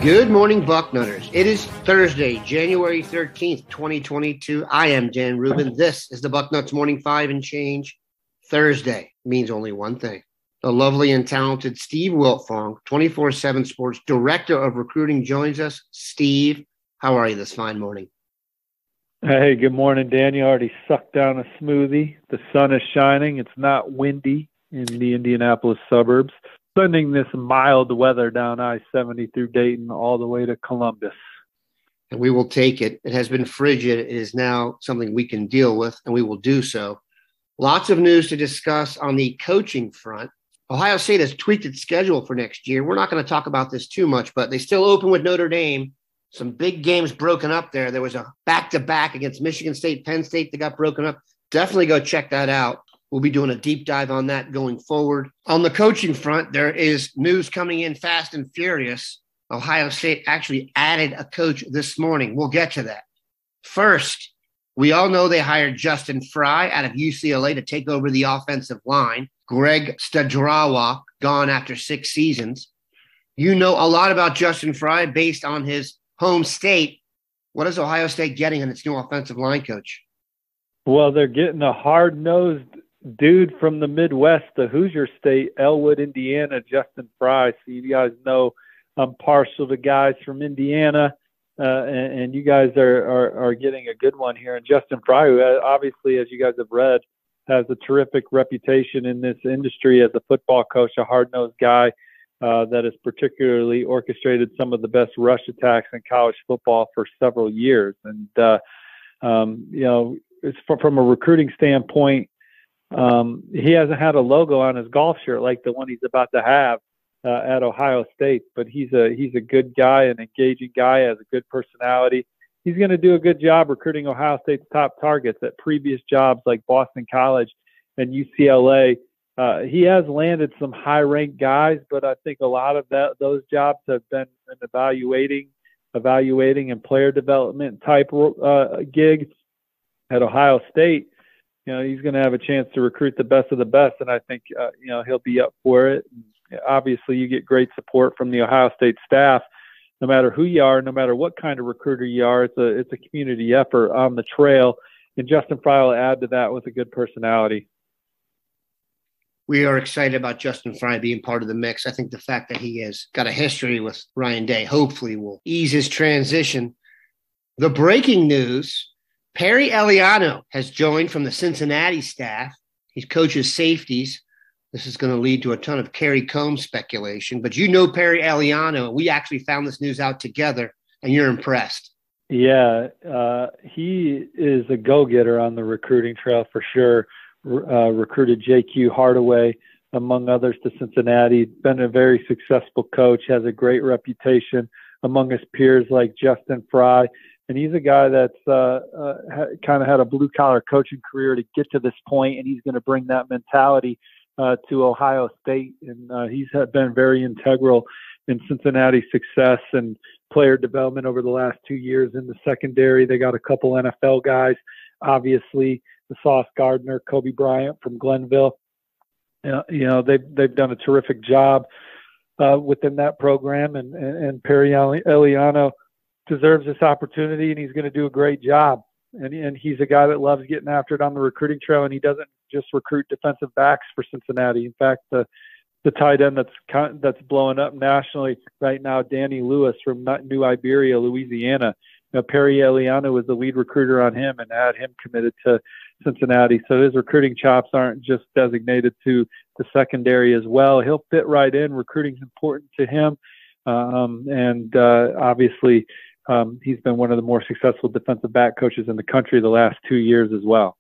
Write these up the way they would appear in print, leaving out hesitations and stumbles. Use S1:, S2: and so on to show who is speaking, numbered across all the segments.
S1: Good morning, Bucknutters. It is Thursday, January 13th, 2022. I am Dan Rubin. This is the Bucknuts Morning 5 and Change. Thursday means only one thing. The lovely and talented Steve Wiltfong, 24/7 Sports Director of Recruiting, joins us. Steve, how are you this fine morning?
S2: Hey, good morning, Dan. You already sucked down a smoothie. The sun is shining. It's not windy in the Indianapolis suburbs. Sending this mild weather down I-70 through Dayton all the way to Columbus.
S1: And we will take it. It has been frigid. It is now something we can deal with, and we will do so. Lots of news to discuss on the coaching front. Ohio State has tweaked its schedule for next year. We're not going to talk about this too much, but they still open with Notre Dame. Some big games broken up there. There was a back-to-back against Michigan State, Penn State that got broken up. Definitely go check that out. We'll be doing a deep dive on that going forward. On the coaching front, there is news coming in fast and furious. Ohio State actually added a coach this morning. We'll get to that. First, we all know they hired Justin Frye out of UCLA to take over the offensive line. Greg Studrawa, gone after 6 seasons. You know a lot about Justin Frye based on his home state. What is Ohio State getting in its new offensive line coach?
S2: Well, they're getting a hard-nosed dude from the Midwest, the Hoosier State, Elwood, Indiana, Justin Frye. So you guys know I'm partial to guys from Indiana, and you guys are getting a good one here. And Justin Frye, who obviously, as you guys have read, has a terrific reputation in this industry as a football coach, a hard-nosed guy that has particularly orchestrated some of the best rush attacks in college football for several years. And, it's from a recruiting standpoint, he hasn't had a logo on his golf shirt like the one he's about to have at Ohio State, but he's a good guy, an engaging guy, has a good personality. He's going to do a good job recruiting Ohio State's top targets at previous jobs like Boston College and UCLA. He has landed some high-ranked guys, but I think a lot of those jobs have been an evaluating and player development type gig. At Ohio State, he's going to have a chance to recruit the best of the best, and I think, he'll be up for it. And obviously, you get great support from the Ohio State staff, no matter who you are, no matter what kind of recruiter you are. It's a community effort on the trail, and Justin Frye will add to that with a good personality.
S1: We are excited about Justin Frye being part of the mix. I think the fact that he has got a history with Ryan Day hopefully will ease his transition. The breaking news: Perry Eliano has joined from the Cincinnati staff. He coaches safeties. This is going to lead to a ton of Kerry Combs speculation. But you know Perry Eliano. We actually found this news out together, and you're impressed.
S2: Yeah, he is a go-getter on the recruiting trail for sure. Recruited J.Q. Hardaway, among others, to Cincinnati. Been a very successful coach, has a great reputation among his peers like Justin Frye. And he's a guy that's kind of had a blue-collar coaching career to get to this point, and he's going to bring that mentality to Ohio State. And he's been very integral in Cincinnati's success and player development over the last 2 years in the secondary. They got a couple NFL guys, obviously, the Sauce Gardner, Kobe Bryant from Glenville. They've done a terrific job within that program, and Perry Eliano deserves this opportunity, and he's going to do a great job. And he's a guy that loves getting after it on the recruiting trail, and he doesn't just recruit defensive backs for Cincinnati. In fact, the tight end that's blowing up nationally right now, Danny Lewis from New Iberia, Louisiana. Perry Eliano was the lead recruiter on him and had him committed to Cincinnati. So his recruiting chops aren't just designated to the secondary as well. He'll fit right in. Recruiting's important to him. Obviously, he's been one of the more successful defensive back coaches in the country the last 2 years as well.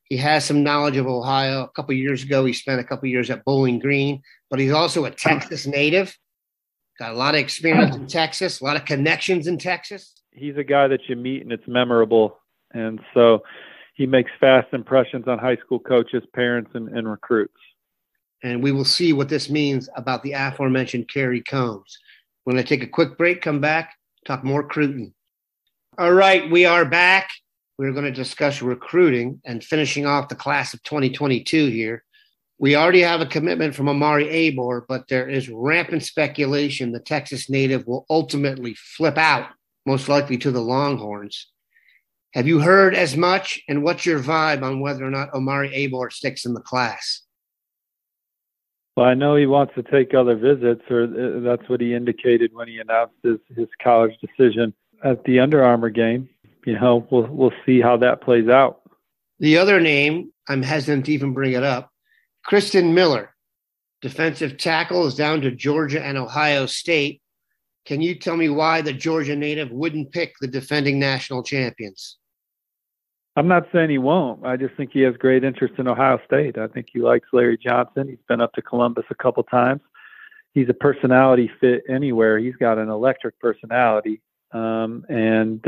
S1: He has some knowledge of Ohio. A couple of years ago, he spent a couple of years at Bowling Green, but he's also a Texas native. Got a lot of experience in Texas, a lot of connections in Texas.
S2: he's a guy that you meet and it's memorable. And so he makes fast impressions on high school coaches, parents, and recruits.
S1: And we will see what this means about the aforementioned Kerry Combs. We're going to take a quick break, come back, talk more Cruton. All right, we are back. We're going to discuss recruiting and finishing off the class of 2022 here. We already have a commitment from Omari Abor, but there is rampant speculation the Texas native will ultimately flip out, most likely to the Longhorns. Have you heard as much, and what's your vibe on whether or not Omari Abor sticks in the class?
S2: Well, I know he wants to take other visits, or that's what he indicated when he announced his college decision at the Under Armour game. We'll see how that plays out.
S1: The other name, I'm hesitant to even bring it up, Christen Miller, defensive tackle, is down to Georgia and Ohio State. Can you tell me why the Georgia native wouldn't pick the defending national champions?
S2: I'm not saying he won't. I just think he has great interest in Ohio State. I think he likes Larry Johnson. He's been up to Columbus a couple times. He's a personality fit anywhere. He's got an electric personality, and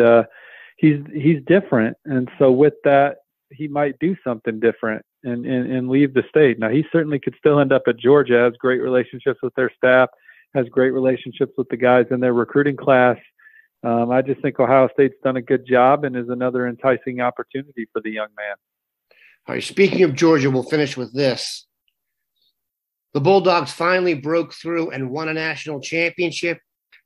S2: he's different. And so with that, he might do something different and leave the state. Now, he certainly could still end up at Georgia, has great relationships with their staff, has great relationships with the guys in their recruiting class. I just think Ohio State's done a good job and is another enticing opportunity for the young man.
S1: All right, speaking of Georgia, we'll finish with this. The Bulldogs finally broke through and won a national championship.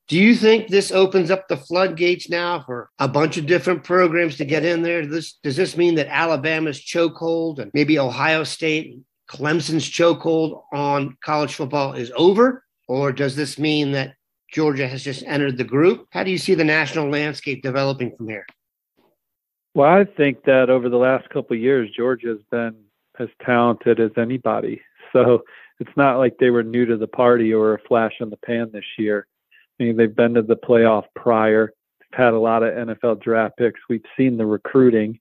S1: Do you think this opens up the floodgates now for a bunch of different programs to get in there? Does this mean that Alabama's chokehold and maybe Ohio State, Clemson's chokehold on college football is over? Or does this mean that Georgia has just entered the group? How do you see the national landscape developing from here?
S2: Well, I think that over the last couple of years, Georgia's been as talented as anybody. So it's not like they were new to the party or a flash in the pan this year. I mean, they've been to the playoff prior. They've had a lot of NFL draft picks. We've seen the recruiting.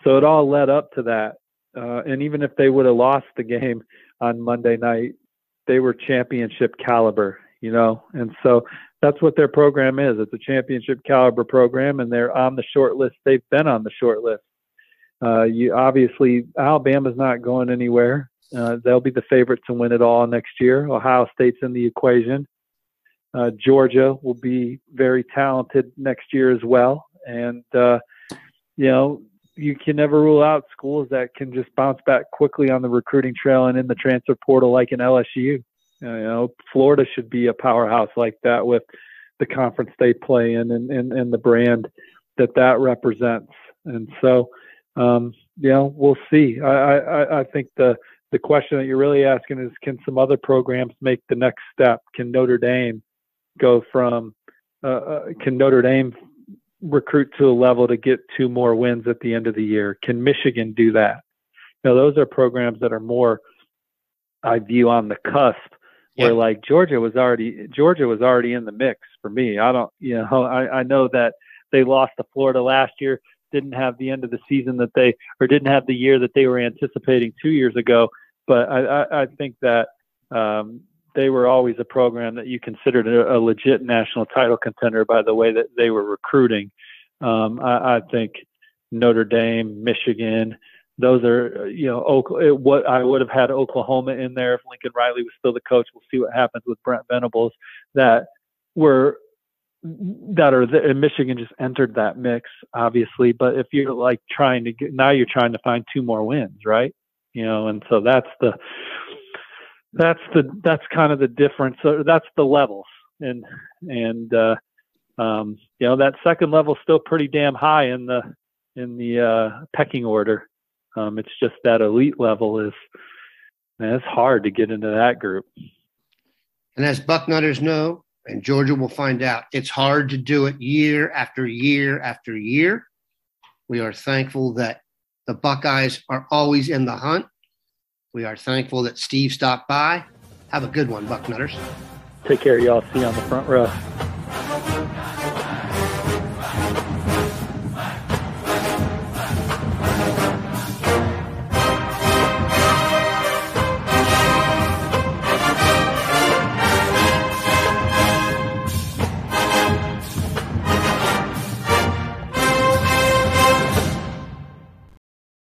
S2: So it all led up to that. And even if they would have lost the game on Monday night, they were championship caliber, and so that's what their program is. It's a championship caliber program, and they're on the short list. They've been on the short list. Obviously, Alabama's not going anywhere. They'll be the favorite to win it all next year. Ohio State's in the equation. Georgia will be very talented next year as well. And, you can never rule out schools that can just bounce back quickly on the recruiting trail and in the transfer portal like an LSU. Florida should be a powerhouse like that with the conference they play in and the brand that represents. And so, we'll see. I think the question that you're really asking is, can some other programs make the next step? Can Notre Dame go from can Notre Dame recruit to a level to get 2 more wins at the end of the year? Can Michigan do that? Those are programs that are more, I view, on the cusp, where like Georgia was already in the mix for me. I know that they lost to Florida last year, didn't have the end of the season didn't have the year that they were anticipating 2 years ago. But I think that they were always a program that you considered a legit national title contender by the way that they were recruiting. I think Notre Dame, Michigan, those are, what I would have had Oklahoma in there if Lincoln Riley was still the coach. We'll see what happens with Brent Venables. And Michigan just entered that mix, obviously. But if you're like you're trying to find 2 more wins, right? And so that's kind of the difference. So that's the levels, and that second level is still pretty damn high in the pecking order. It's just that elite level it's hard to get into that group.
S1: And as Bucknutters know, and Georgia will find out, it's hard to do it year after year after year. We are thankful that the Buckeyes are always in the hunt. We are thankful that Steve stopped by. Have a good one, Bucknutters.
S2: Take care, y'all. See you on the front row.